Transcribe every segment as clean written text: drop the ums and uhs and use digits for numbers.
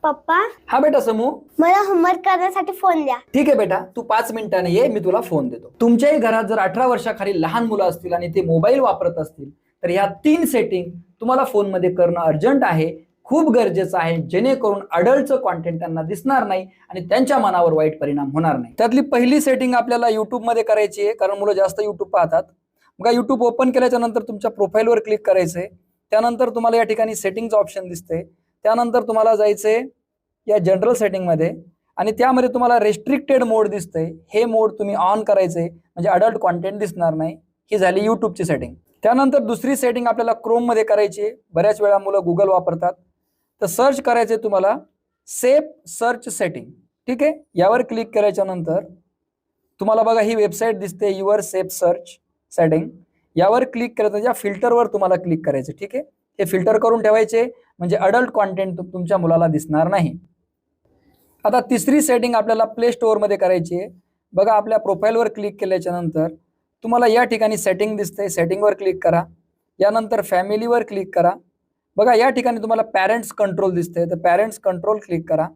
पप्पा, हा बेटा समू, मला होमवर्क करण्यासाठी फोन द्या. ठीक आहे बेटा, तू 5 मिनिटांनी ये, मी तुला फोन देतो. तुमच्याही घरात जर 18 वर्षाखाली लहान मुलं असतील आणि ते मोबाईल वापरत असतील तर ह्या 3 सेटिंग तुम्हाला फोनमध्ये करणं अर्जंट आहे, खूप गरजेचं आहे, जेणेकरून अडल्टचं कॉन्टेंट त्यांना दिसणार नाही आणि त्यांच्या मनावर वाईट परिणाम होणार नाही. त्यातली पहिली सेटिंग आपल्याला युट्यूबमध्ये करायची आहे, कारण मुलं जास्त युट्यूब पाहतात. बघा, युट्यूब ओपन केल्याच्या नंतर तुमच्या प्रोफाईलवर क्लिक करायचंय. त्यानंतर तुम्हाला या ठिकाणी सेटिंगचं ऑप्शन दिसते. त्यानंतर तुम्हाला जायचंय या जनरल सेटिंगमध्ये आणि त्यामध्ये तुम्हाला रेस्ट्रिक्टेड मोड दिसतंय. हे मोड तुम्ही ऑन करायचंय, म्हणजे अडल्ट कॉन्टेंट दिसणार नाही. ही झाली युट्यूबची सेटिंग. त्यानंतर दुसरी सेटिंग आपल्याला क्रोममध्ये करायची आहे. बऱ्याच वेळा मुलं गुगल वापरतात, तर सर्च करायचे तुम्हाला सेफ सर्च सेटिंग. ठीक आहे, यावर क्लिक केल्याच्या नंतर तुम्हाला बघा ही वेबसाईट दिसते, युअर सेफ सर्च सेटिंग. यावर क्लिक करायचं, या फिल्टरवर तुम्हाला क्लिक करायचं. ठीक आहे, हे फिल्टर करून ठेवायचे, म्हणजे अडल्ट कॉन्टेंट तुमच्या मुलाला दिसणार नाही. आता तिसरी सेटिंग आपल्याला प्ले स्टोअरमध्ये करायची आहे. बघा, आपल्या प्रोफाईलवर क्लिक केल्याच्या नंतर तुम्हाला या ठिकाणी सेटिंग दिसते, सेटिंगवर क्लिक करा. यानंतर फॅमिलीवर क्लिक करा. बघा, या ठिकाणी तुम्हाला पॅरेंट्स कंट्रोल दिसते, तर पॅरेंट्स कंट्रोल क्लिक करा.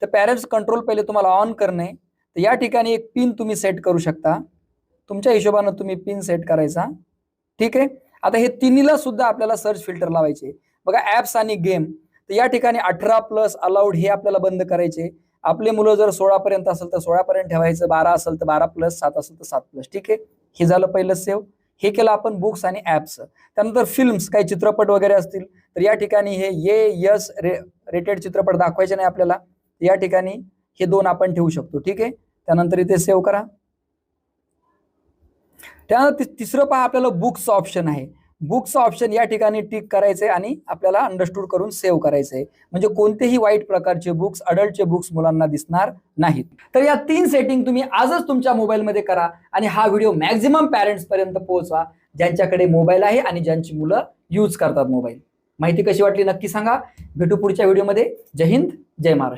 तर पॅरेंट्स कंट्रोल पहिले तुम्हाला ऑन करणे. तर या ठिकाणी एक पिन तुम्ही सेट करू शकता, तुमच्या हिशोबानं तुम्ही पिन सेट करायचा. ठीक आहे, आता हे तिन्हीला सुद्धा आपल्याला सर्च फिल्टर लावायचे. बघा, ॲप्स आणि गेम, तर या ठिकाणी 18+ अलाउड हे आपल्याला बंद करायचे. आपले मुलं जर 16 असेल तर 16 ठेवायचं, 12 असेल तर 12+, 7 असेल तर 7+. ठीक आहे, हे झालं पहिलं सेव्ह. हे केलं आपण बुक्स आणि ॲप्स. त्यानंतर फिल्म्स, काही चित्रपट वगैरे असतील तर या ठिकाणी हे यस रेटेड चित्रपट दाखवायचे नाही आपल्याला. या ठिकाणी हे 2 आपण ठेवू शकतो. ठीक आहे, त्यानंतर इथे सेव्ह करा. त्यानंतर तिसरं पहा, आपल्याला बुक्स ऑप्शन आहे. बुक्स ऑप्शन या ठिकाणी टिक करायचंय आणि आपल्याला अंडरस्टूड करून सेव्ह करायचंय, म्हणजे कोणतेही वाईट प्रकारचे बुक्स, अडल्टचे बुक्स मुलांना दिसणार नाहीत. तर या 3 सेटिंग तुम्ही आजच तुमच्या मोबाईलमध्ये करा आणि हा व्हिडिओ मॅक्झिमम पॅरेंट्स पर्यंत पोहोचवा, ज्यांच्याकडे मोबाईल आहे आणि ज्यांची मुलं यूज करतात मोबाईल. माहिती कशी वाटली नक्की सांगा. भेटू पुढच्या व्हिडिओमध्ये. जय हिंद, जय महाराष्ट्र.